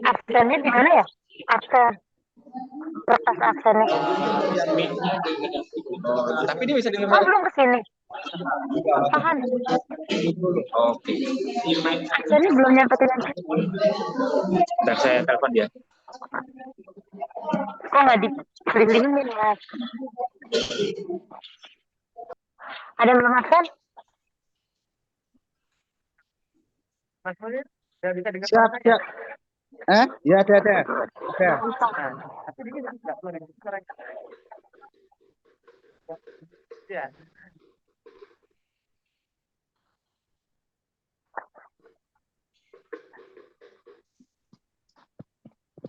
Absennya di mana ya? Absen. Lepas absennya. Tapi dia bisa dengar. Oh, belum kesini. Tahan. Oke. Absennya belum nyampe ke sini. Ntar saya telepon dia. Kok nggak dikelilingin, Mas? Ada yang belum absen? Mas Munir, sudah bisa dengar Siap, suara siap. Ya ada. Ada. Tapi dia nggak boleh dengar suara. Ya.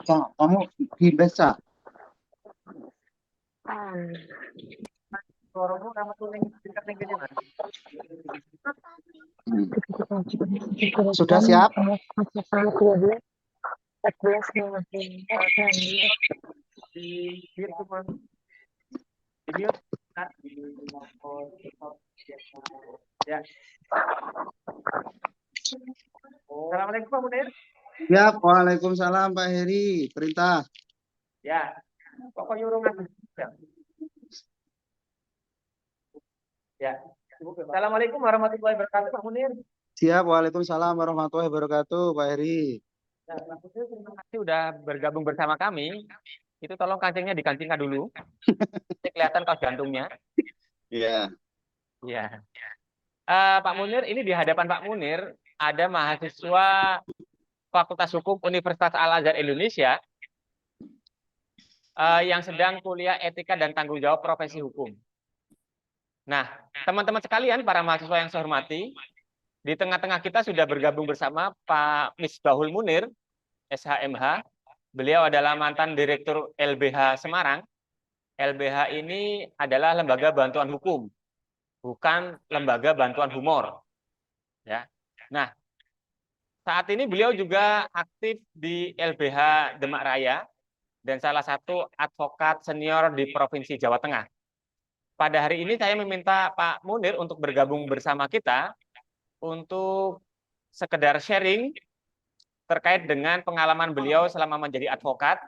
Kamu bisa. Suaramu kamu tuh dekat nih gini, Mas. Sudah siap? Ya. Assalamualaikum Pak Munir. Ya, waalaikumsalam Pak Heri. Perintah. Ya. Pokok nyuruh Mas. Ya. Assalamualaikum warahmatullahi wabarakatuh Pak Munir. Siap, waalaikumsalam warahmatullahi wabarakatuh Pak Heri. Nah, Pak Munir, terima kasih udah bergabung bersama kami. Itu tolong kancingnya dikancingkan dulu. Ini kelihatan kaos jantungnya. Iya. Iya. Pak Munir, ini di hadapan Pak Munir ada mahasiswa Fakultas Hukum Universitas Al-Azhar Indonesia yang sedang kuliah etika dan tanggung jawab profesi hukum. Nah, teman-teman sekalian, para mahasiswa yang saya hormati, di tengah-tengah kita sudah bergabung bersama Pak Misbahul Munir, SHMH. Beliau adalah mantan Direktur LBH Semarang. LBH ini adalah lembaga bantuan hukum, bukan lembaga bantuan humor. Ya. Nah, saat ini beliau juga aktif di LBH Demak Raya dan salah satu advokat senior di Provinsi Jawa Tengah. Pada hari ini saya meminta Pak Munir untuk bergabung bersama kita untuk sekedar sharing terkait dengan pengalaman beliau selama menjadi advokat,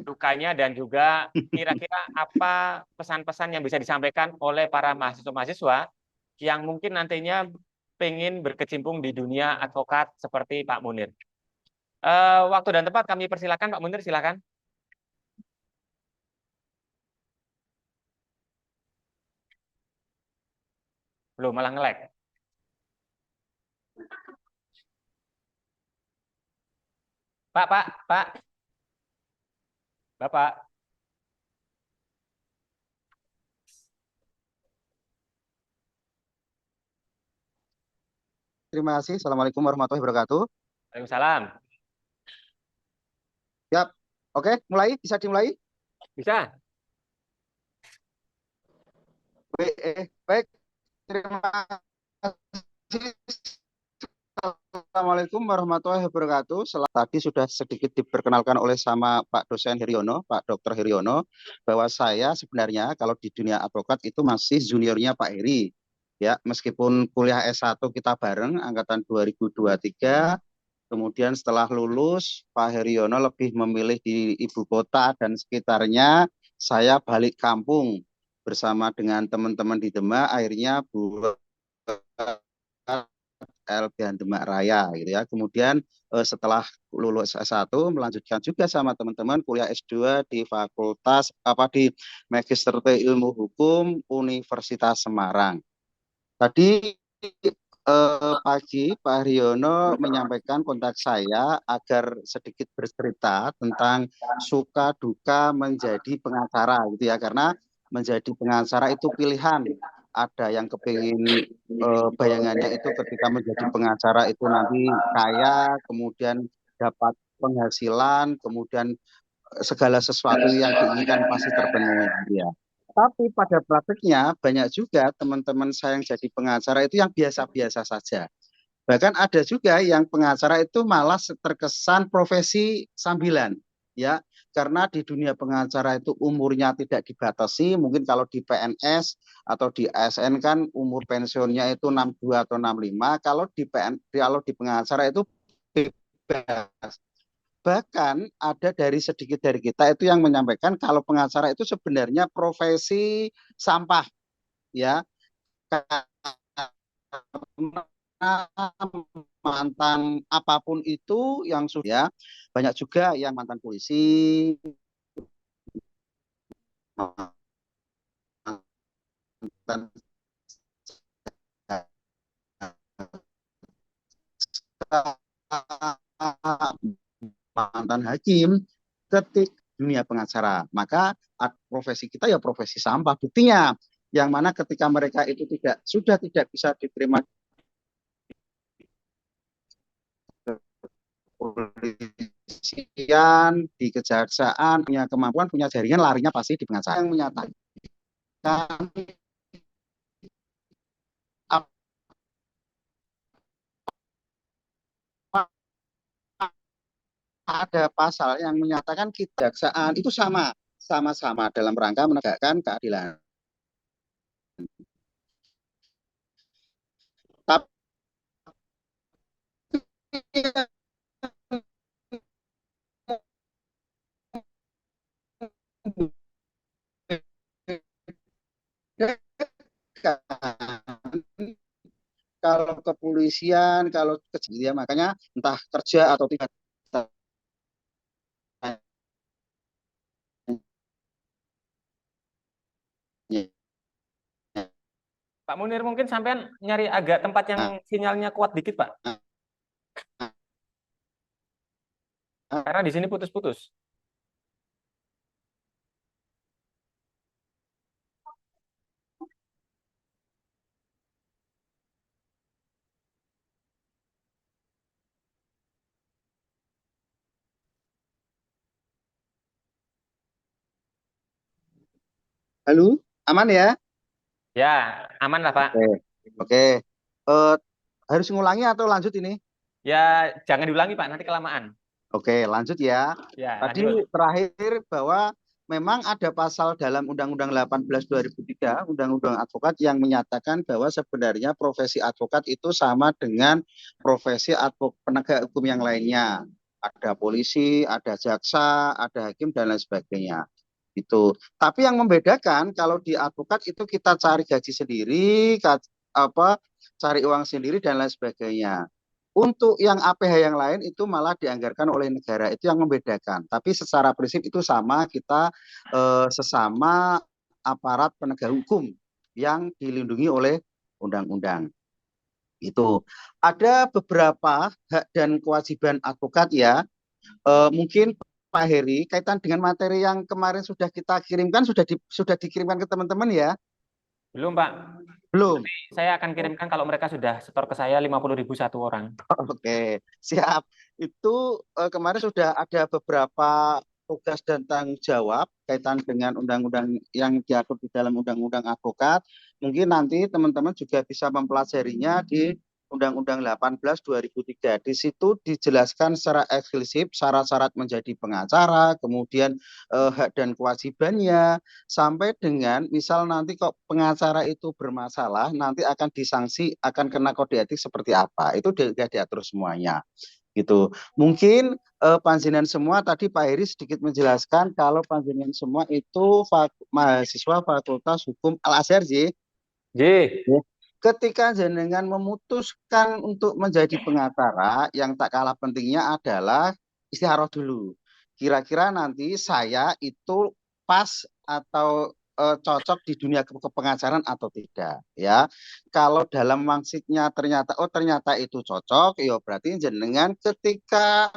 dukanya, dan juga kira-kira apa pesan-pesan yang bisa disampaikan oleh para mahasiswa-mahasiswa yang mungkin nantinya pengen berkecimpung di dunia advokat seperti Pak Munir. Waktu dan tempat kami persilakan, Pak Munir, silakan. Belum, malah nge-lag. Pak. Bapak. Terima kasih. Assalamualaikum warahmatullahi wabarakatuh. Waalaikumsalam. Siap. Oke, mulai. Bisa dimulai? Bisa. Baik. Terima kasih. Assalamualaikum warahmatullahi wabarakatuh. Tadi sudah sedikit diperkenalkan oleh sama Pak dosen Hiryono, Pak Dr. Hiryono, bahwa saya sebenarnya kalau di dunia advokat itu masih juniornya Pak Heri. Ya, meskipun kuliah S1 kita bareng angkatan 2023, kemudian setelah lulus Pak Hiryono lebih memilih di ibu kota dan sekitarnya, saya balik kampung bersama dengan teman-teman di Demak, akhirnya LBH Demak Raya gitu ya. Kemudian setelah lulus S1 melanjutkan juga sama teman-teman kuliah S2 di Fakultas di Magister Ilmu Hukum Universitas Semarang. Tadi pagi Pak Haryono menyampaikan kontak saya agar sedikit bercerita tentang suka duka menjadi pengacara gitu ya, karena menjadi pengacara itu pilihan. Ada yang kepingin bayangannya itu ketika menjadi pengacara itu nanti kaya, kemudian dapat penghasilan, kemudian segala sesuatu yang diinginkan pasti terpenuhi ya. Tapi pada praktiknya banyak juga teman-teman saya yang jadi pengacara itu yang biasa-biasa saja. Bahkan ada juga yang pengacara itu malah terkesan profesi sambilan. ya, karena di dunia pengacara itu umurnya tidak dibatasi. Mungkin kalau di PNS atau di ASN kan umur pensiunnya itu 62 atau 65. Kalau di pengacara itu bebas. Bahkan ada dari sedikit dari kita itu yang menyampaikan kalau pengacara itu sebenarnya profesi sampah, ya. Mantan apapun itu yang sudah, banyak juga yang mantan polisi, mantan mantan hakim, ketik dunia pengacara, maka profesi kita ya profesi sampah. Buktinya yang mana ketika mereka itu sudah tidak bisa diterima kepolisian, di kejaksaan, punya kemampuan, punya jaringan, larinya pasti di pengacara. Yang menyatakan ada pasal yang menyatakan kejaksaan itu sama-sama dalam rangka menegakkan keadilan. Tapi kalau kepolisian, kalau kejadian, makanya entah kerja atau tidak. Pak Munir, mungkin sampean nyari agak tempat yang sinyalnya kuat dikit, Pak. Karena di sini putus-putus. Halo, aman ya? Ya, aman lah, Pak. Oke. Harus ngulangi atau lanjut ini? Ya, jangan diulangi, Pak. Nanti kelamaan. Oke, lanjut ya. Ya, Tadi lanjut. terakhir bahwa memang ada pasal dalam Undang-Undang 18 2003, Undang-Undang Advokat yang menyatakan bahwa sebenarnya profesi advokat itu sama dengan profesi penegak hukum yang lainnya. Ada polisi, ada jaksa, ada hakim dan lain sebagainya. Itu. Tapi yang membedakan kalau di advokat itu kita cari gaji sendiri, cari uang sendiri dan lain sebagainya. Untuk yang APH yang lain itu malah dianggarkan oleh negara, itu yang membedakan. Tapi secara prinsip itu sama, kita sesama aparat penegak hukum yang dilindungi oleh undang-undang. Itu ada beberapa hak dan kewajiban advokat ya. Mungkin Pak Heri kaitan dengan materi yang kemarin sudah kita kirimkan, sudah dikirimkan ke teman-teman ya? Belum, Pak. Belum. Saya akan kirimkan kalau mereka sudah setor ke saya 50.000 satu orang. Oke, siap. Itu kemarin sudah ada beberapa tugas dan tanggung jawab kaitan dengan undang-undang yang diatur di dalam undang-undang advokat. Mungkin nanti teman-teman juga bisa mempelajarinya di Undang-Undang 18 2003. Di situ dijelaskan secara eksplisit syarat-syarat menjadi pengacara, kemudian hak dan kewajibannya, sampai dengan misal nanti kok pengacara itu bermasalah, nanti akan disanksi, akan kena kode etik seperti apa. Itu sudah diatur semuanya. Gitu. Mungkin panjenengan semua tadi Pak Heri sedikit menjelaskan kalau panjenengan semua itu mahasiswa Fakultas Hukum Al-Azhar, J. Ketika jenengan memutuskan untuk menjadi pengacara, yang tak kalah pentingnya adalah istikharah dulu. Kira-kira nanti saya itu pas atau cocok di dunia kepengacaran atau tidak, ya. Kalau dalam maksudnya ternyata itu cocok, ya berarti jenengan ketika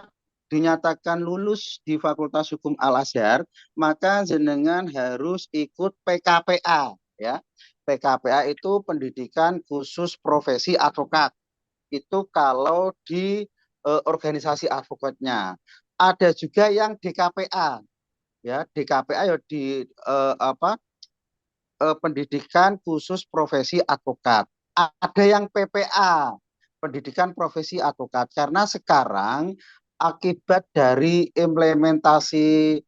dinyatakan lulus di Fakultas Hukum Al-Azhar, maka jenengan harus ikut PKPA, ya. PKPA itu pendidikan khusus profesi advokat. Itu kalau di organisasi advokatnya. Ada juga yang DKPA, ya. DKPA ya di pendidikan khusus profesi advokat. Ada yang PPA, pendidikan profesi advokat. Karena sekarang akibat dari implementasi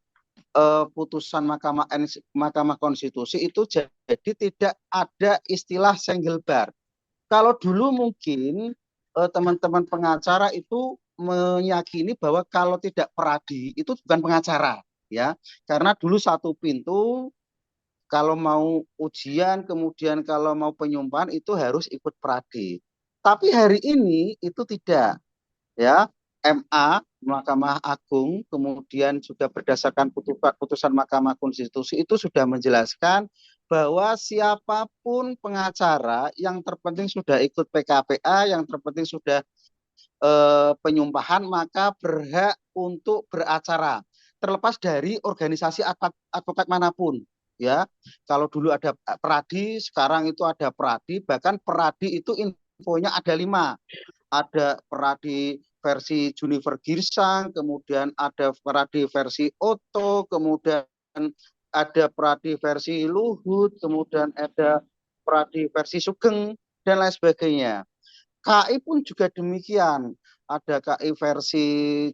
putusan Mahkamah Konstitusi itu jadi tidak ada istilah single bar. Kalau dulu mungkin teman-teman pengacara itu meyakini bahwa kalau tidak peradi itu bukan pengacara, ya, karena dulu satu pintu, kalau mau ujian kemudian kalau mau penyumpahan itu harus ikut peradi. Tapi hari ini itu tidak, ya. MA, Mahkamah Agung, kemudian juga berdasarkan putusan Mahkamah Konstitusi itu sudah menjelaskan bahwa siapapun pengacara yang terpenting sudah ikut PKPA, yang terpenting sudah penyumpahan, maka berhak untuk beracara terlepas dari organisasi advokat manapun, ya. Kalau dulu ada peradi, sekarang itu ada peradi, bahkan peradi itu infonya ada 5. Ada peradi versi Junifer Girsang, kemudian ada peradi versi Otto, kemudian ada peradi versi Luhut, kemudian ada peradi versi Sugeng, dan lain sebagainya. KI pun juga demikian. Ada KI versi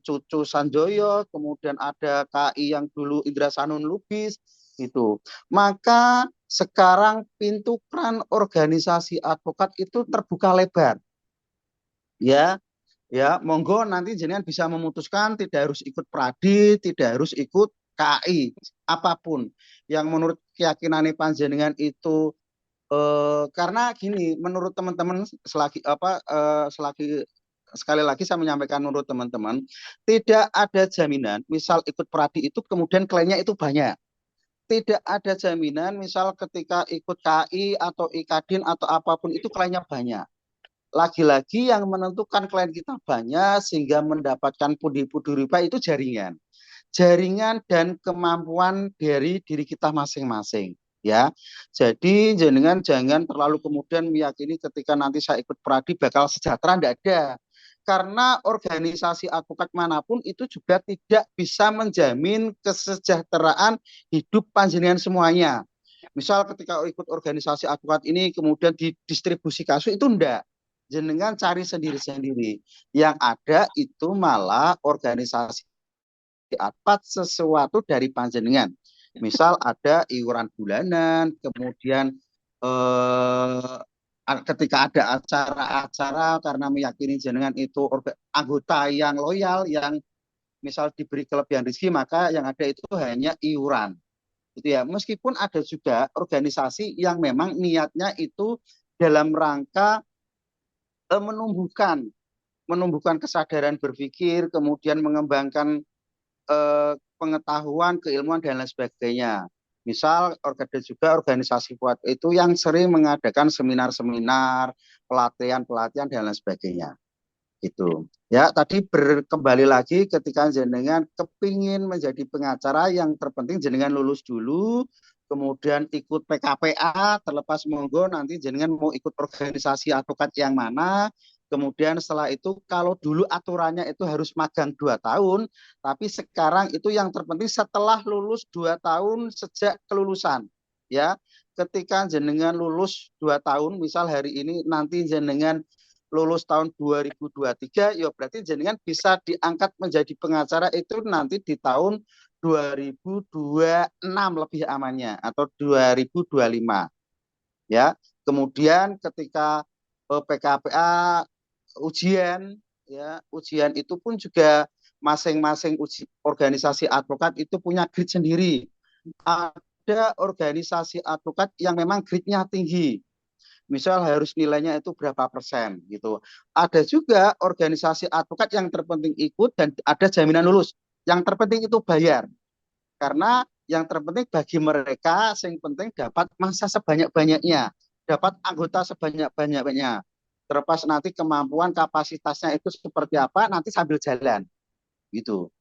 Cucu Sanjoyo, kemudian ada KI yang dulu Indra Sanun Lubis, gitu. Maka sekarang pintu keran organisasi advokat itu terbuka lebar. Ya, ya, monggo nanti jenengan bisa memutuskan tidak harus ikut pradi, tidak harus ikut KI, apapun yang menurut keyakinan panjenengan itu karena gini, menurut teman-teman selagi sekali lagi saya menyampaikan menurut teman-teman, tidak ada jaminan misal ikut pradi itu kemudian kliennya itu banyak. Tidak ada jaminan misal ketika ikut KI atau IKADIN atau apapun itu kliennya banyak. Lagi-lagi yang menentukan klien kita banyak sehingga mendapatkan pundi-pundi riba itu jaringan. Jaringan dan kemampuan dari diri kita masing-masing, ya. Jadi jenengan jangan terlalu kemudian meyakini ketika nanti saya ikut pradi bakal sejahtera, enggak ada. Karena organisasi advokat manapun itu juga tidak bisa menjamin kesejahteraan hidup panjenengan semuanya. Misal ketika ikut organisasi advokat ini kemudian didistribusi kasus itu enggak. Jenengan cari sendiri-sendiri. Yang ada itu malah organisasi dapat sesuatu dari panjenengan. Misal ada iuran bulanan, kemudian ketika ada acara-acara karena meyakini jenengan itu anggota yang loyal, yang misal diberi kelebihan rezeki, maka yang ada itu hanya iuran. Gitu ya. Meskipun ada juga organisasi yang memang niatnya itu dalam rangka menumbuhkan kesadaran berpikir, kemudian mengembangkan pengetahuan, keilmuan dan lain sebagainya. Misal ada juga organisasi kuat itu yang sering mengadakan seminar-seminar, pelatihan-pelatihan dan lain sebagainya. Gitu. Ya, tadi kembali lagi ketika jenengan kepingin menjadi pengacara, yang terpenting jenengan lulus dulu, kemudian ikut PKPA, terlepas monggo nanti jenengan mau ikut organisasi advokat yang mana. Kemudian setelah itu kalau dulu aturannya itu harus magang 2 tahun, tapi sekarang itu yang terpenting setelah lulus 2 tahun sejak kelulusan. Ya, ketika jenengan lulus 2 tahun, misal hari ini nanti jenengan lulus tahun 2023, ya berarti jenengan bisa diangkat menjadi pengacara itu nanti di tahun 2026 lebih amannya, atau 2025. Ya, kemudian ketika PKPA ujian, ya, ujian itu pun juga masing-masing organisasi advokat itu punya grade sendiri. Ada organisasi advokat yang memang grade-nya tinggi, misal harus nilainya itu berapa persen gitu. Ada juga organisasi advokat yang terpenting ikut dan ada jaminan lulus. Yang terpenting itu bayar. Karena yang terpenting bagi mereka yang penting dapat masa sebanyak-banyaknya, dapat anggota sebanyak-banyaknya. Terlepas nanti kemampuan kapasitasnya itu seperti apa nanti sambil jalan. Gitu.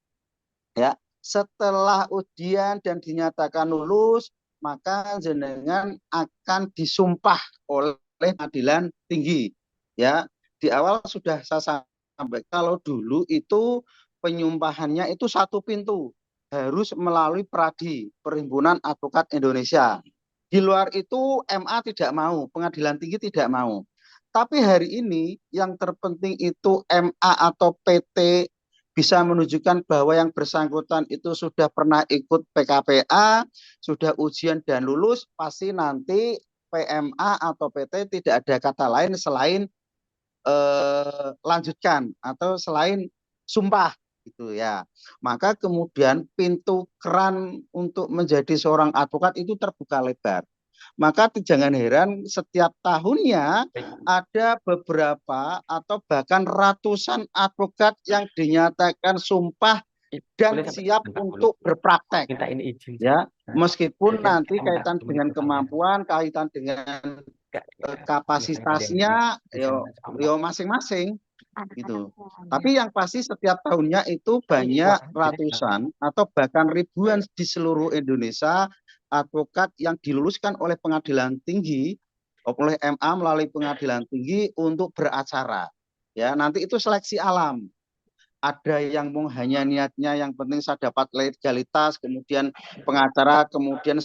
Ya, setelah ujian dan dinyatakan lulus, maka jenengan akan disumpah oleh pengadilan tinggi. Ya, di awal sudah saya sampaikan kalau dulu itu penyumpahannya itu satu pintu, harus melalui Pradi, Perhimpunan Advokat Indonesia. Di luar itu MA tidak mau, pengadilan tinggi tidak mau. Tapi hari ini yang terpenting itu MA atau PT bisa menunjukkan bahwa yang bersangkutan itu sudah pernah ikut PKPA, sudah ujian dan lulus, pasti nanti PMA atau PT tidak ada kata lain selain lanjutkan atau selain sumpah gitu ya. Maka kemudian pintu keran untuk menjadi seorang advokat itu terbuka lebar. Maka jangan heran setiap tahunnya ada beberapa atau bahkan ratusan advokat yang dinyatakan sumpah dan siap untuk berpraktek. Minta ini izin. Ya, meskipun Ya, nanti kita minta kaitan temen dengan kita ya. kemampuan, kaitan dengan kapasitasnya, yo masing-masing gitu. Tapi yang pasti setiap tahunnya itu banyak ratusan atau bahkan ribuan di seluruh Indonesia advokat yang diluluskan oleh pengadilan tinggi, oleh MA melalui pengadilan tinggi untuk beracara. Ya, nanti itu seleksi alam. Ada yang mau hanya niatnya yang penting saya dapat legalitas, kemudian pengacara, kemudian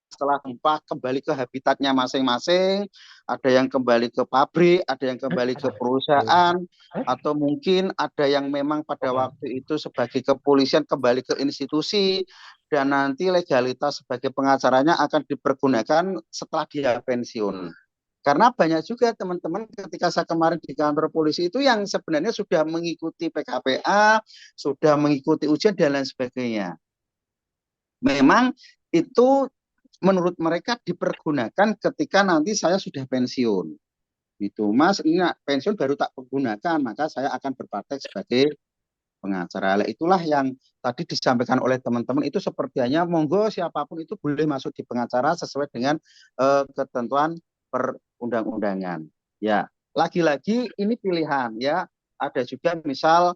setelah sumpah kembali ke habitatnya masing-masing, ada yang kembali ke pabrik, ada yang kembali ke perusahaan, atau mungkin ada yang memang pada waktu itu sebagai kepolisian kembali ke institusi, dan nanti legalitas sebagai pengacaranya akan dipergunakan setelah dia pensiun. Karena banyak juga teman-teman ketika saya kemarin di kantor polisi itu yang sebenarnya sudah mengikuti PKPA, sudah mengikuti ujian dan lain sebagainya. Memang itu menurut mereka dipergunakan ketika nanti saya sudah pensiun. Itu Mas, ini pensiun baru tak pergunakan, maka saya akan berpraktek sebagai pengacara. Itulah yang tadi disampaikan oleh teman-teman itu sepertinya monggo siapapun itu boleh masuk di pengacara sesuai dengan ketentuan perundang-undangan. Ya, lagi-lagi ini pilihan ya. Ada juga misal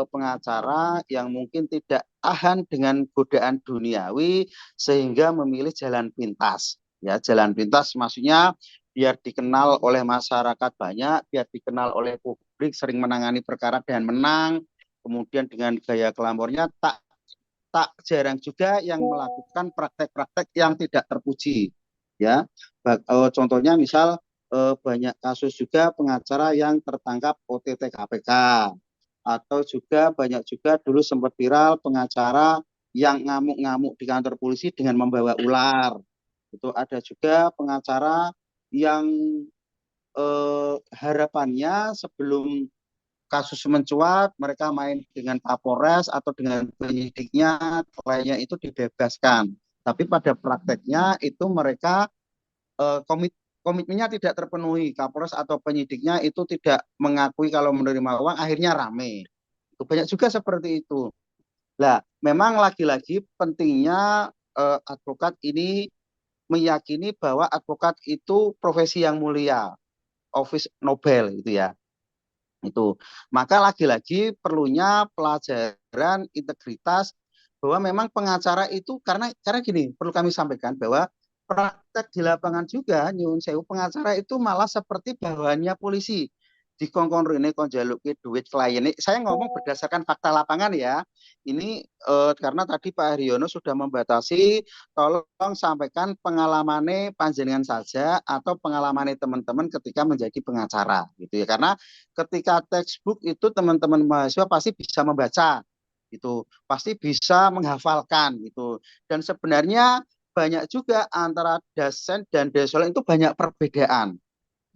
pengacara yang mungkin tidak tahan dengan godaan duniawi sehingga memilih jalan pintas. Ya, jalan pintas maksudnya biar dikenal oleh masyarakat banyak, biar dikenal oleh publik, sering menangani perkara dan menang. Kemudian dengan gaya glamornya tak jarang juga yang melakukan praktek-praktek yang tidak terpuji. Ya, contohnya misal banyak kasus juga pengacara yang tertangkap OTT KPK, atau juga banyak juga dulu sempat viral pengacara yang ngamuk-ngamuk di kantor polisi dengan membawa ular. Itu ada juga pengacara yang harapannya sebelum kasus mencuat, mereka main dengan Kapolres atau dengan penyidiknya, kliennya itu dibebaskan. Tapi pada prakteknya itu mereka komitmennya tidak terpenuhi. Kapolres atau penyidiknya itu tidak mengakui kalau menerima uang, akhirnya rame. Itu banyak juga seperti itu. Nah, memang lagi-lagi pentingnya advokat ini meyakini bahwa advokat itu profesi yang mulia, office Nobel gitu ya. Itu maka lagi-lagi perlunya pelajaran integritas bahwa memang pengacara itu karena gini perlu kami sampaikan bahwa praktek di lapangan juga nyuwun sewu pengacara itu malah seperti bawahannya polisi dikongkon rene kon jaluke duit klien ini. Saya ngomong berdasarkan fakta lapangan ya. Ini karena tadi Pak Haryono sudah membatasi, tolong sampaikan pengalamannya panjenengan saja atau pengalamannya teman-teman ketika menjadi pengacara gitu ya. Karena ketika textbook itu teman-teman mahasiswa pasti bisa membaca itu, pasti bisa menghafalkan gitu. Dan sebenarnya banyak juga antara dosen dan desolen itu banyak perbedaan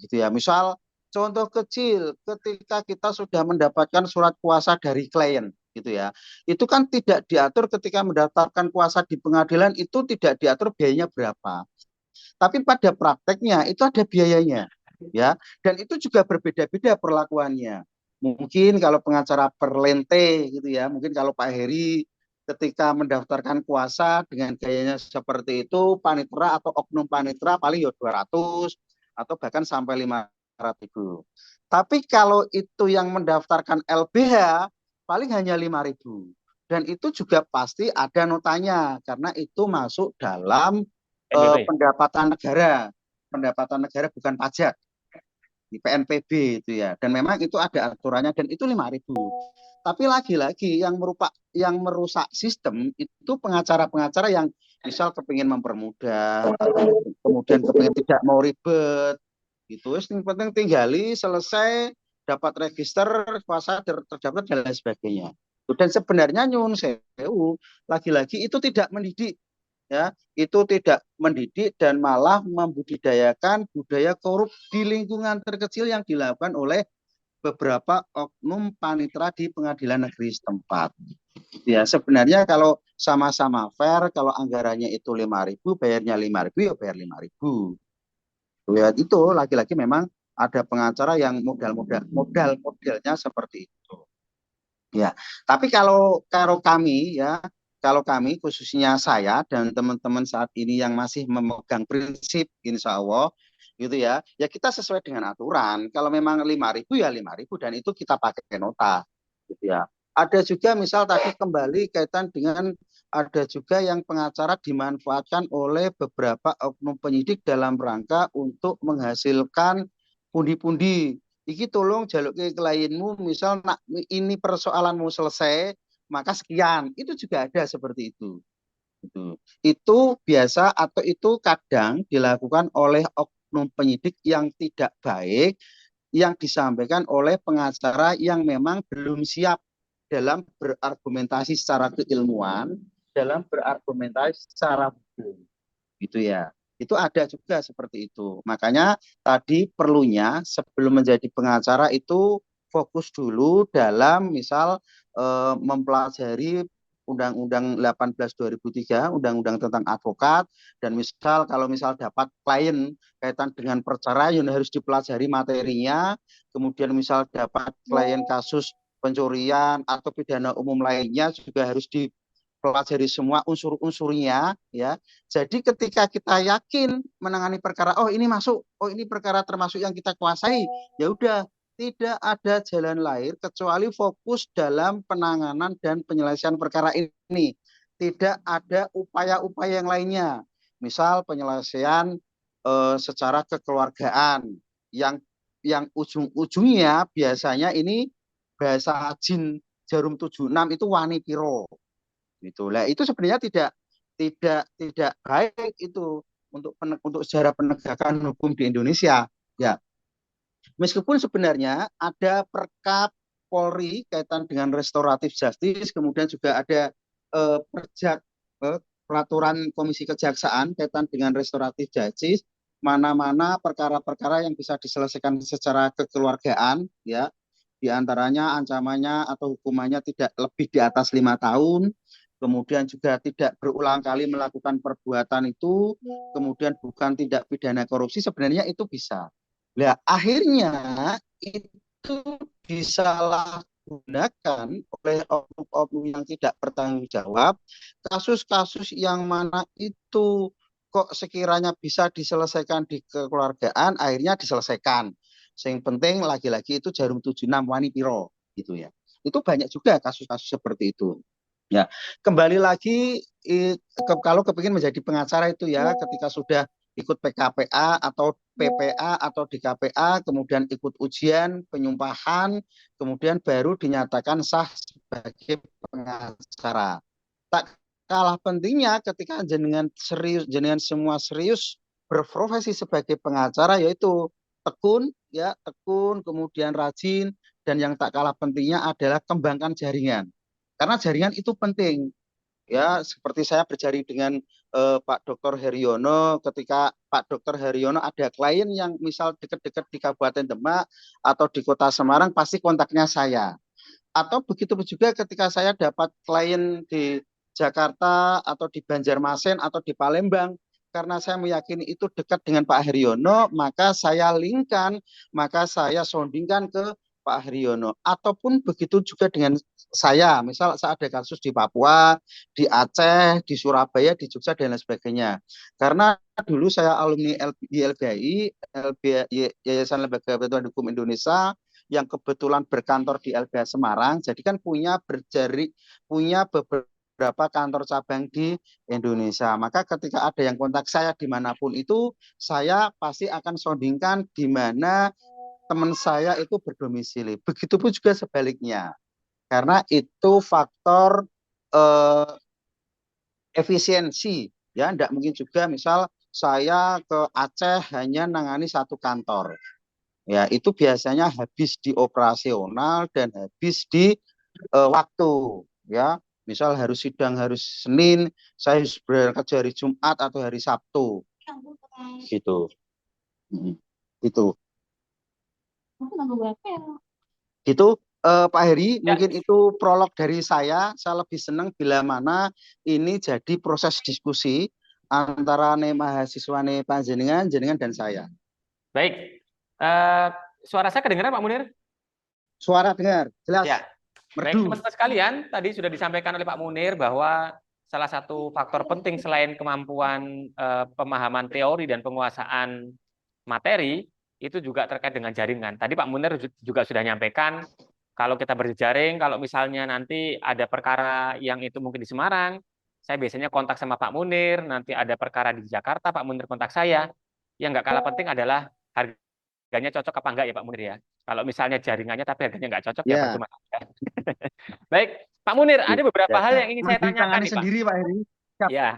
gitu ya. Misal contoh kecil ketika kita sudah mendapatkan surat kuasa dari klien gitu ya. Itu kan tidak diatur ketika mendaftarkan kuasa di pengadilan itu tidak diatur biayanya berapa. Tapi pada prakteknya itu ada biayanya ya. Dan itu juga berbeda-beda perlakuannya. Mungkin kalau pengacara perlente gitu ya, mungkin kalau Pak Heri ketika mendaftarkan kuasa dengan gayanya seperti itu, panitera atau oknum panitera paling ya 200 atau bahkan sampai 500.000. Tapi kalau itu yang mendaftarkan LBH paling hanya 5.000. Dan itu juga pasti ada notanya karena itu masuk dalam pendapatan negara. Pendapatan negara bukan pajak. Di PNPB itu ya. Dan memang itu ada aturannya dan itu 5.000. Tapi lagi-lagi yang merusak sistem itu pengacara-pengacara yang misal kepingin mempermudah atau kemudian kepingin tidak mau ribet gitu. Yang penting tinggali selesai dapat register kuasa terdaftar dan lain sebagainya. Dan sebenarnya nyun sewu lagi-lagi itu tidak mendidik, ya, itu tidak mendidik dan malah membudidayakan budaya korup di lingkungan terkecil yang dilakukan oleh beberapa oknum panitera di pengadilan negeri setempat. Ya, sebenarnya kalau sama-sama fair, kalau anggarannya itu 5.000, bayarnya 5.000, ya bayar 5.000. Ya, itu lagi-lagi memang ada pengacara yang model-modelnya seperti itu. Ya, tapi kalau kami ya, kalau kami khususnya saya dan teman-teman saat ini yang masih memegang prinsip insya Allah gitu ya, ya kita sesuai dengan aturan. Kalau memang 5.000 ya 5.000 dan itu kita pakai nota gitu ya. Ada juga misal tadi kembali kaitan dengan ada juga yang pengacara dimanfaatkan oleh beberapa oknum penyidik dalam rangka untuk menghasilkan pundi-pundi. Iki tolong jaluk ke klienmu, misal nak ini persoalanmu selesai, maka sekian. Itu juga ada seperti itu. Itu biasa atau itu kadang dilakukan oleh oknum penyidik yang tidak baik, yang disampaikan oleh pengacara yang memang belum siap dalam berargumentasi secara keilmuan, dalam berargumentasi secara hukum. Gitu ya. Itu ada juga seperti itu. Makanya tadi perlunya sebelum menjadi pengacara itu fokus dulu dalam misal mempelajari Undang-Undang 18 2003, Undang-Undang tentang advokat, dan misal kalau misal dapat klien kaitan dengan perceraian harus dipelajari materinya, kemudian misal dapat klien kasus pencurian atau pidana umum lainnya juga harus dipelajari semua unsur-unsurnya ya. Jadi ketika kita yakin menangani perkara, oh ini masuk, oh ini perkara termasuk yang kita kuasai, ya udah tidak ada jalan lain kecuali fokus dalam penanganan dan penyelesaian perkara ini. Tidak ada upaya-upaya yang lainnya. Misal penyelesaian secara kekeluargaan yang ujung-ujungnya biasanya ini bahasa jin jarum 76 itu wani piro. Gitu. Nah, itu sebenarnya tidak baik itu untuk sejarah penegakan hukum di Indonesia. Ya, meskipun sebenarnya ada Perkap Polri kaitan dengan restoratif justice, kemudian juga ada peraturan Komisi Kejaksaan kaitan dengan restoratif justice, mana-mana perkara-perkara yang bisa diselesaikan secara kekeluargaan, ya, diantaranya ancamannya atau hukumannya tidak lebih di atas 5 tahun, kemudian juga tidak berulang kali melakukan perbuatan itu, kemudian bukan tindak pidana korupsi, sebenarnya itu bisa. Nah, akhirnya itu disalahgunakan oleh oknum-oknum yang tidak bertanggung jawab, kasus-kasus yang mana itu kok sekiranya bisa diselesaikan di kekeluargaan, akhirnya diselesaikan. Yang penting lagi-lagi itu jarum 76 wani piro gitu ya. Itu banyak juga kasus-kasus seperti itu. Ya, kembali lagi kalau kepingin menjadi pengacara itu ya, ketika sudah ikut PKPA atau PPA atau di KPA, kemudian ikut ujian penyumpahan, kemudian baru dinyatakan sah sebagai pengacara. Tak kalah pentingnya ketika jenengan semua serius berprofesi sebagai pengacara, yaitu tekun, kemudian rajin, dan yang tak kalah pentingnya adalah kembangkan jaringan. Karena jaringan itu penting. Ya, seperti saya berjari dengan Pak Dr. Heryono, ketika Pak Dr. Heryono ada klien yang misal dekat-dekat di Kabupaten Demak atau di Kota Semarang, pasti kontaknya saya. Atau begitu juga ketika saya dapat klien di Jakarta atau di Banjarmasin atau di Palembang, karena saya meyakini itu dekat dengan Pak Heryono, maka saya linkkan, maka saya soundingkan ke Pak Heryono. Ataupun begitu juga dengan saya, misal saya ada kasus di Papua, di Aceh, di Surabaya, di Jogja, dan lain sebagainya. Karena dulu saya alumni YLBHI, Yayasan Lembaga Bantuan Hukum Indonesia, yang kebetulan berkantor di LBH Semarang, jadi kan punya beberapa kantor cabang di Indonesia. Maka ketika ada yang kontak saya dimanapun itu, saya pasti akan soundingkan di mana teman saya itu berdomisili. Begitupun juga sebaliknya. Karena itu faktor efisiensi. Ya, tidak mungkin juga misal saya ke Aceh hanya nangani satu kantor. Ya, itu biasanya habis di operasional dan habis di waktu, ya. Misal harus sidang harus Senin, saya harus berangkat hari Jumat atau hari Sabtu, gitu. Itu. Gitu, Pak Heri, Ya, mungkin itu prolog dari saya. Saya lebih senang bila mana ini jadi proses diskusi antara mahasiswa panjenengan, jenengan dan saya. baik. Suara saya kedengaran Pak Munir? Suara dengar, jelas, Ya. Baik, merdu. teman-teman sekalian, tadi sudah disampaikan oleh Pak Munir bahwa salah satu faktor penting selain kemampuan pemahaman teori dan penguasaan materi itu juga terkait dengan jaringan. Tadi Pak Munir juga sudah nyampaikan kalau kita berjejaring, kalau misalnya nanti ada perkara yang itu mungkin di Semarang, saya biasanya kontak sama Pak Munir, nanti ada perkara di Jakarta, Pak Munir kontak saya. Yang nggak kalah penting adalah harganya cocok apa enggak ya Pak Munir ya. Kalau misalnya jaringannya tapi harganya nggak cocok ya Ya, percuma. Baik, Pak Munir, ada beberapa hal ya. yang ingin saya tanyakan Tangani nih Pak. sendiri, Pak Heri. Siap, Ya,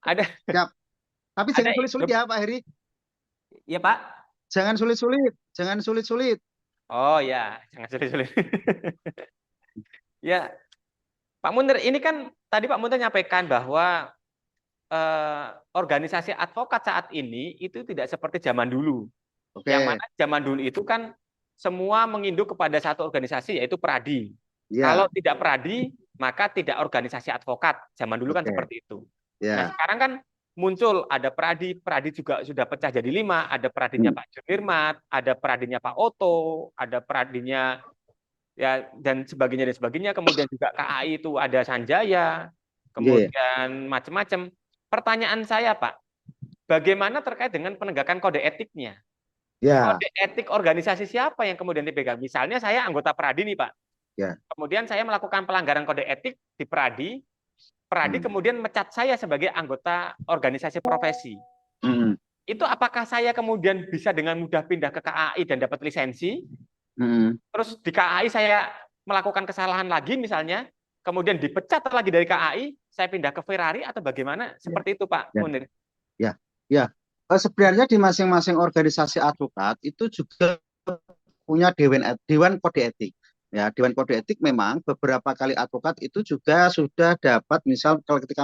ada siap. Tapi ada jangan sulit-sulit ya, Pak Heri. ya Pak. Jangan sulit-sulit, jangan sulit-sulit. Oh ya, jangan sulit-sulit. Ya, Pak Munir, ini kan tadi Pak Munir nyampaikan bahwa organisasi advokat saat ini itu tidak seperti zaman dulu. Oke, Yang mana zaman dulu itu kan semua menginduk kepada satu organisasi yaitu Pradi. ya, Kalau tidak Pradi, maka tidak organisasi advokat. Zaman dulu kan oke, seperti itu. ya, Nah, sekarang kan muncul ada Pradi, Pradi juga sudah pecah jadi 5, ada Pradinya Pak Junirmat, ada Pradinya Pak Oto, ada Pradinya ya dan sebagainya, kemudian juga KAI itu ada Sanjaya, kemudian macam-macam. Pertanyaan saya Pak, bagaimana terkait dengan penegakan kode etiknya? ya, Kode etik organisasi siapa yang kemudian dipegang? Misalnya saya anggota Pradi nih Pak, ya. kemudian saya melakukan pelanggaran kode etik di Pradi, Pradi kemudian mecat saya sebagai anggota organisasi profesi. Itu apakah saya kemudian bisa dengan mudah pindah ke KAI dan dapat lisensi? Terus di KAI saya melakukan kesalahan lagi misalnya, kemudian dipecat lagi dari KAI, saya pindah ke Ferrari atau bagaimana? Seperti itu Pak Munir. Ya, ya. Sebenarnya di masing-masing organisasi advokat itu juga punya dewan kode etik. Ya, dewan kode etik memang beberapa kali advokat itu juga sudah dapat misal kalau ketika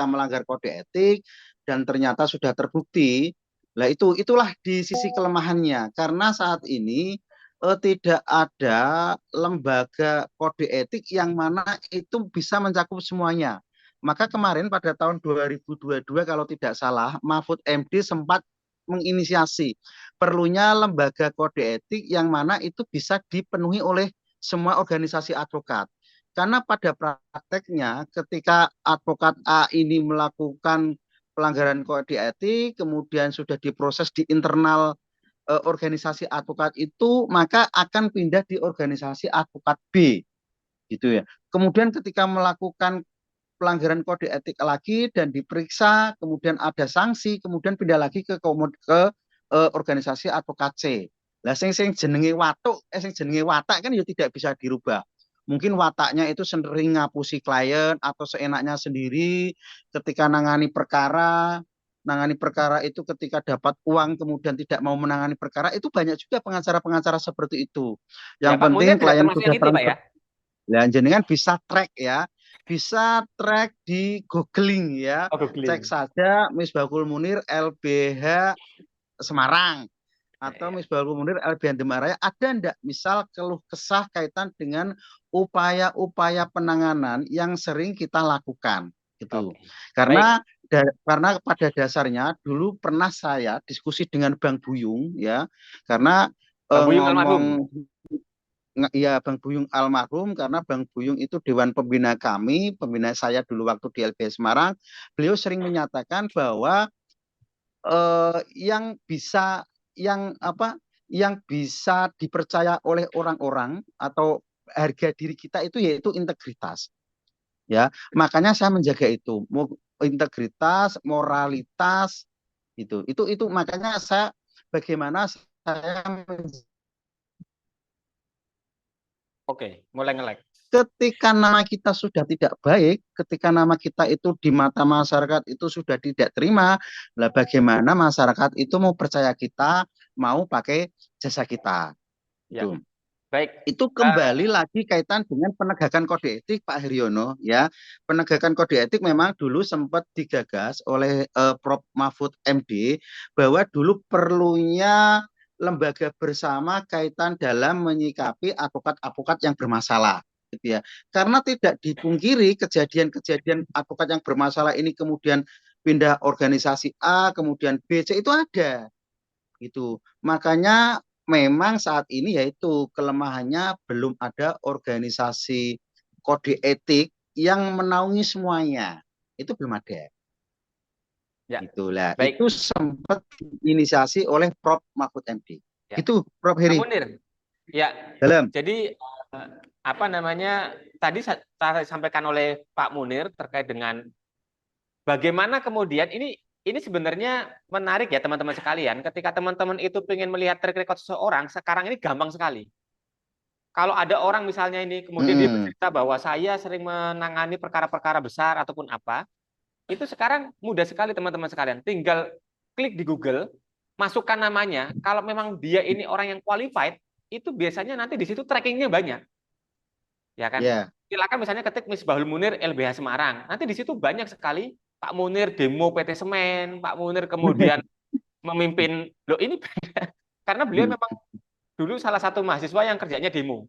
melanggar kode etik dan ternyata sudah terbukti, lah itulah di sisi kelemahannya karena saat ini tidak ada lembaga kode etik yang mana itu bisa mencakup semuanya. Maka kemarin pada tahun 2022 kalau tidak salah Mahfud MD sempat menginisiasi perlunya lembaga kode etik yang mana itu bisa dipenuhi oleh semua organisasi advokat. Karena pada prakteknya ketika advokat A ini melakukan pelanggaran kode etik, kemudian sudah diproses di internal organisasi advokat itu, maka akan pindah di organisasi advokat B. Gitu ya. Kemudian ketika melakukan pelanggaran kode etik lagi dan diperiksa, kemudian ada sanksi, kemudian pindah lagi ke organisasi advokat C. Lah sing jenenge watak kan ya tidak bisa dirubah. Mungkin wataknya itu sering ngapusi klien atau seenaknya sendiri ketika nangani perkara itu ketika dapat uang kemudian tidak mau menangani perkara, itu banyak juga pengacara-pengacara seperti itu. Yang Ya, Pak penting Munir klien termasuk sudah yang itu Pak ya. Nah, jenengan bisa track ya. Bisa track di googling ya. Cek saja Misbahul Munir LBH Semarang atau Misbahul Munir LBH Demaraya, ada enggak misal keluh kesah kaitan dengan upaya-upaya penanganan yang sering kita lakukan gitu. Karena pada dasarnya dulu pernah saya diskusi dengan Bang Buyung ya. Karena Bang Buyung almarhum. Ya, Bang Buyung almarhum karena Bang Buyung itu dewan pembina kami, pembina saya dulu waktu di LBH Semarang. Beliau sering menyatakan bahwa yang bisa dipercaya oleh orang-orang atau harga diri kita itu yaitu integritas. Ya, makanya saya menjaga itu, integritas, moralitas itu makanya bagaimana saya mulai nge-lag. Ketika nama kita sudah tidak baik, ketika nama kita itu di mata masyarakat itu sudah tidak terima, lah bagaimana masyarakat itu mau percaya kita, mau pakai jasa kita. Ya. Itu. Baik. Itu kembali lagi kaitan dengan penegakan kode etik, Pak Haryono, ya. Penegakan kode etik memang dulu sempat digagas oleh Prof. Mahfud MD bahwa dulu perlunya lembaga bersama kaitan dalam menyikapi advokat-advokat yang bermasalah, gitu ya. Karena tidak dipungkiri kejadian-kejadian advokat yang bermasalah ini kemudian pindah organisasi A, kemudian B, C itu ada, gitu. Makanya memang saat ini yaitu kelemahannya belum ada organisasi kode etik yang menaungi semuanya. Itu belum ada. Ya. Itulah. Baik. Itu sempat inisiasi oleh Prof. Mahfud MD. Ya. Itu Prof. Heri. Pak Munir. Ya. Dalam. Jadi apa namanya tadi saya sampaikan oleh Pak Munir terkait dengan bagaimana kemudian ini sebenarnya menarik ya teman-teman sekalian. Ketika teman-teman itu ingin melihat track record seseorang, sekarang ini gampang sekali. Kalau ada orang misalnya ini kemudian dia bercerita bahwa saya sering menangani perkara-perkara besar ataupun apa, itu sekarang mudah sekali teman-teman sekalian. Tinggal klik di Google, masukkan namanya. Kalau memang dia ini orang yang qualified, itu biasanya nanti di situ trackingnya banyak. Ya kan? Yeah. Silakan misalnya ketik Misbahul Munir LBH Semarang. Nanti di situ banyak sekali Pak Munir demo PT Semen, Pak Munir kemudian memimpin. Loh ini beda. Karena beliau memang dulu salah satu mahasiswa yang kerjanya demo.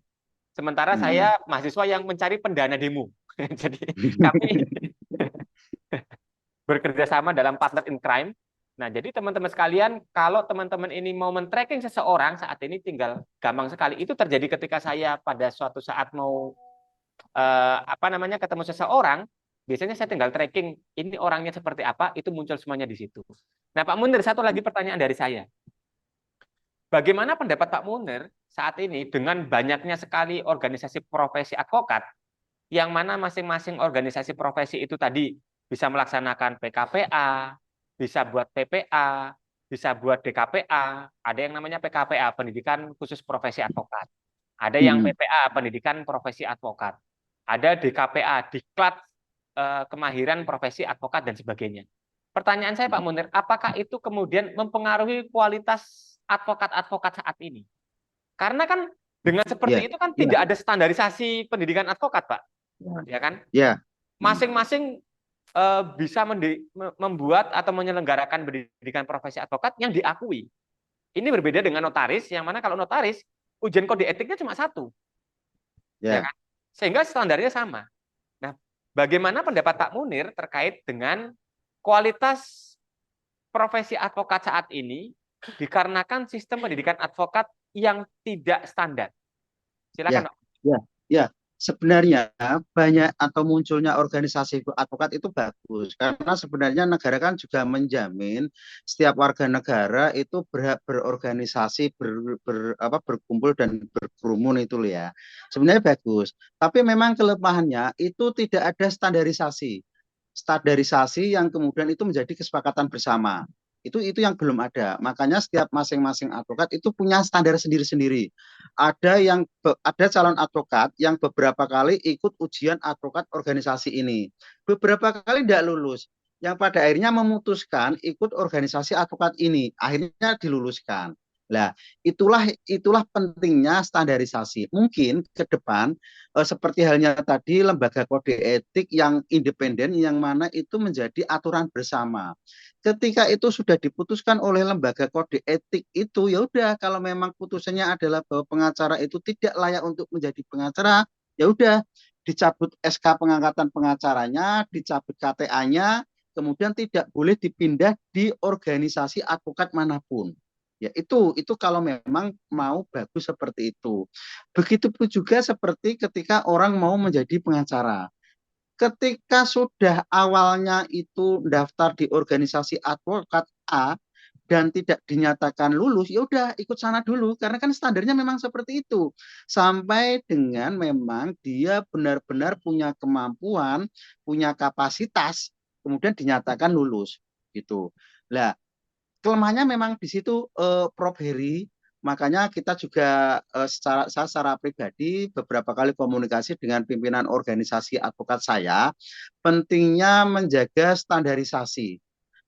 Sementara saya mahasiswa yang mencari pendana demo. Jadi kami bekerja sama dalam partner in crime. Nah, jadi teman-teman sekalian, kalau teman-teman ini mau men-tracking seseorang saat ini tinggal gampang sekali. Itu terjadi ketika saya pada suatu saat mau ketemu seseorang, biasanya saya tinggal tracking ini orangnya seperti apa, itu muncul semuanya di situ. Nah, Pak Munir, satu lagi pertanyaan dari saya. Bagaimana pendapat Pak Munir saat ini dengan banyaknya sekali organisasi profesi advokat, yang mana masing-masing organisasi profesi itu tadi bisa melaksanakan PKPA, bisa buat PPA, bisa buat DKPA, ada yang namanya PKPA, Pendidikan Khusus Profesi Advokat. Ada yang PPA, Pendidikan Profesi Advokat. Ada DKPA, Diklat Kemahiran Profesi Advokat dan sebagainya. Pertanyaan saya Pak Munir, apakah itu kemudian mempengaruhi kualitas advokat-advokat saat ini? Karena kan dengan seperti itu kan tidak ada standarisasi pendidikan advokat, Pak. Ya kan? Ya. Masing-masing bisa membuat atau menyelenggarakan pendidikan profesi advokat yang diakui. Ini berbeda dengan notaris, yang mana kalau notaris ujian kode etiknya cuma satu. Ya kan? Sehingga standarnya sama. Nah, bagaimana pendapat Pak Munir terkait dengan kualitas profesi advokat saat ini dikarenakan sistem pendidikan advokat yang tidak standar? Silakan, Pak. Ya. Sebenarnya banyak atau munculnya organisasi advokat itu bagus karena sebenarnya negara kan juga menjamin setiap warga negara itu berhak berorganisasi, berkumpul dan berkerumun itu ya. Sebenarnya bagus, tapi memang kelemahannya itu tidak ada standarisasi yang kemudian itu menjadi kesepakatan bersama. Itu yang belum ada. Makanya setiap masing-masing advokat itu punya standar sendiri-sendiri. Ada calon advokat yang beberapa kali ikut ujian advokat organisasi ini. Beberapa kali tidak lulus. Yang pada akhirnya memutuskan ikut organisasi advokat ini. Akhirnya diluluskan. Nah, itulah pentingnya standarisasi. Mungkin ke depan seperti halnya tadi lembaga kode etik yang independen yang mana itu menjadi aturan bersama. Ketika itu sudah diputuskan oleh lembaga kode etik itu, ya udah kalau memang putusannya adalah bahwa pengacara itu tidak layak untuk menjadi pengacara, ya udah dicabut SK pengangkatan pengacaranya, dicabut KTA-nya, kemudian tidak boleh dipindah di organisasi advokat manapun. Ya itu kalau memang mau bagus seperti itu. Begitupun juga seperti ketika orang mau menjadi pengacara. Ketika sudah awalnya itu daftar di organisasi advokat A dan tidak dinyatakan lulus, ya udah ikut sana dulu karena kan standarnya memang seperti itu. Sampai dengan memang dia benar-benar punya kemampuan, punya kapasitas, kemudian dinyatakan lulus gitu. Lah, kelemahannya memang di situ Prof. Heri, makanya kita juga saya secara pribadi beberapa kali komunikasi dengan pimpinan organisasi advokat saya, pentingnya menjaga standarisasi.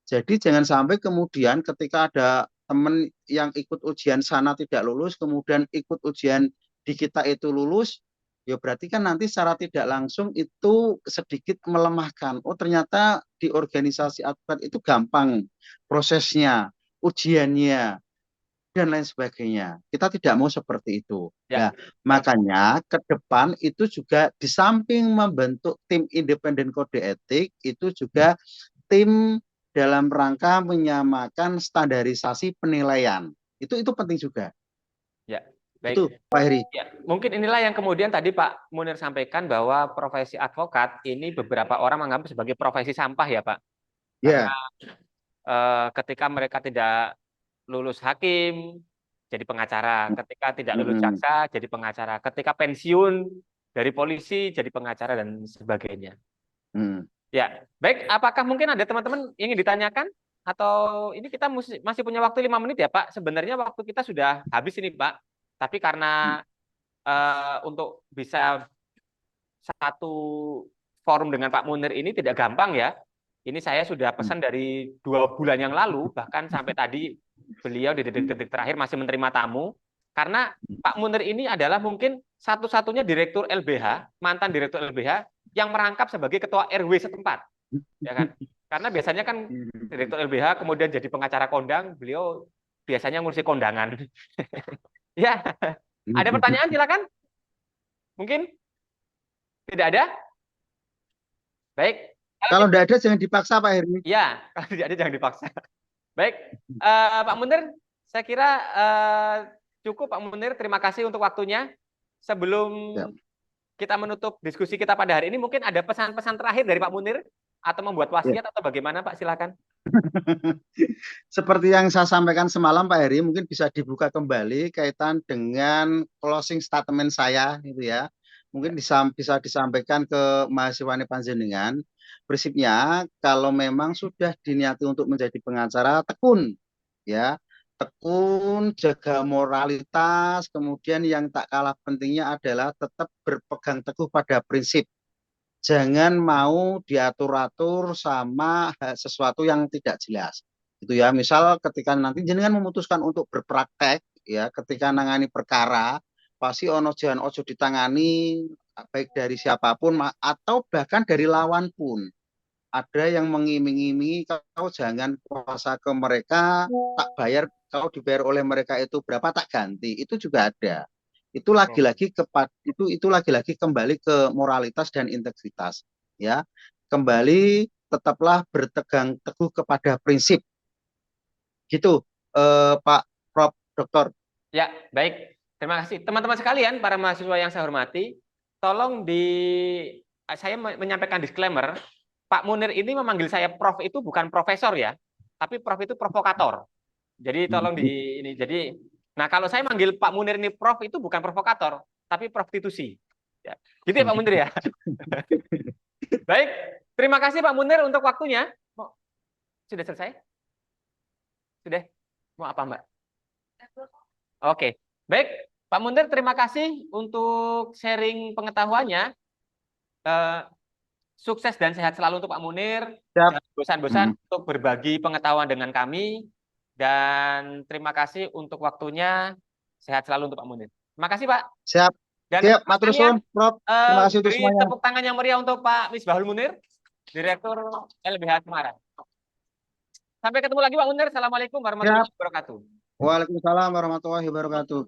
Jadi jangan sampai kemudian ketika ada teman yang ikut ujian sana tidak lulus, kemudian ikut ujian di kita itu lulus, ya berarti kan nanti secara tidak langsung itu sedikit melemahkan. Oh ternyata di organisasi advokat itu gampang prosesnya, ujiannya, dan lain sebagainya. Kita tidak mau seperti itu. Ya. Nah, makanya ke depan itu juga di samping membentuk tim independen kode etik, itu juga tim dalam rangka menyamakan standarisasi penilaian. Itu penting juga. Ya, baik. Itu Pak Heri. Ya, mungkin inilah yang kemudian tadi Pak Munir sampaikan bahwa profesi advokat ini beberapa orang menganggap sebagai profesi sampah ya Pak. Ya. Karena ketika mereka tidak lulus hakim jadi pengacara, ketika tidak lulus jaksa jadi pengacara, ketika pensiun dari polisi jadi pengacara dan sebagainya. Ya, baik. Apakah mungkin ada teman-teman ingin ditanyakan? Atau ini kita masih punya waktu 5 menit ya Pak? Sebenarnya waktu kita sudah habis ini Pak. Tapi karena untuk bisa satu forum dengan Pak Munir ini tidak gampang ya. Ini saya sudah pesan dari 2 bulan yang lalu, bahkan sampai tadi beliau di detik-detik terakhir masih menerima tamu. Karena Pak Munir ini adalah mungkin satu-satunya direktur LBH, mantan direktur LBH, yang merangkap sebagai ketua RW setempat. Ya kan? Karena biasanya kan direktur LBH kemudian jadi pengacara kondang, beliau biasanya ngurusi kondangan. Ya, ada pertanyaan silakan. Mungkin tidak ada? Baik. Kalau tidak ada jangan dipaksa Pak Heri. Ya, kalau tidak ada jangan dipaksa. Baik, Pak Munir, saya kira cukup Pak Munir. Terima kasih untuk waktunya. Sebelum kita menutup diskusi kita pada hari ini, mungkin ada pesan-pesan terakhir dari Pak Munir atau membuat wasiat atau bagaimana Pak? Silakan. Seperti yang saya sampaikan semalam Pak Heri, mungkin bisa dibuka kembali kaitan dengan closing statement saya gitu ya. Mungkin bisa disampaikan ke mahasiswa panjenengan. Prinsipnya kalau memang sudah diniati untuk menjadi pengacara, tekun ya. Tekun, jaga moralitas, kemudian yang tak kalah pentingnya adalah tetap berpegang teguh pada prinsip. Jangan mau diatur-atur sama sesuatu yang tidak jelas. Itu ya, misal ketika nanti jenengan memutuskan untuk berpraktek ya, ketika nangani perkara, pasti ono jangan ojo ditangani baik dari siapapun atau bahkan dari lawan pun. Ada yang mengiming-imingi kau jangan puasa ke mereka, tak bayar, kau dibayar oleh mereka itu berapa tak ganti. Itu juga ada. Itu lagi-lagi itu lagi-lagi kembali ke moralitas dan integritas ya. Kembali tetaplah bertegang teguh kepada prinsip. Gitu Pak Prof Doktor. Ya, baik. Terima kasih. Teman-teman sekalian, para mahasiswa yang saya hormati, tolong saya menyampaikan disclaimer. Pak Munir ini memanggil saya Prof itu bukan profesor ya, tapi Prof itu provokator. Jadi tolong ini. Jadi, nah kalau saya manggil Pak Munir ini Prof itu bukan provokator, tapi prostitusi. Ya. Gitu ya Pak Munir ya. Baik, terima kasih Pak Munir untuk waktunya. Sudah selesai? Sudah? Mau apa Mbak? Oke, baik Pak Munir, terima kasih untuk sharing pengetahuannya. Sukses dan sehat selalu untuk Pak Munir. Jangan bosan-bosan untuk berbagi pengetahuan dengan kami. Dan terima kasih untuk waktunya. Sehat selalu untuk Pak Munir. Terima kasih Pak. Siap. Dan siap, Matur suwun, Prof. Terima kasih untuk beri semuanya. tepuk tangan yang meriah untuk Pak Misbahul Munir, Direktur LBH Semarang. Sampai ketemu lagi Pak Munir. Assalamualaikum warahmatullahi wabarakatuh. Waalaikumsalam warahmatullahi wabarakatuh.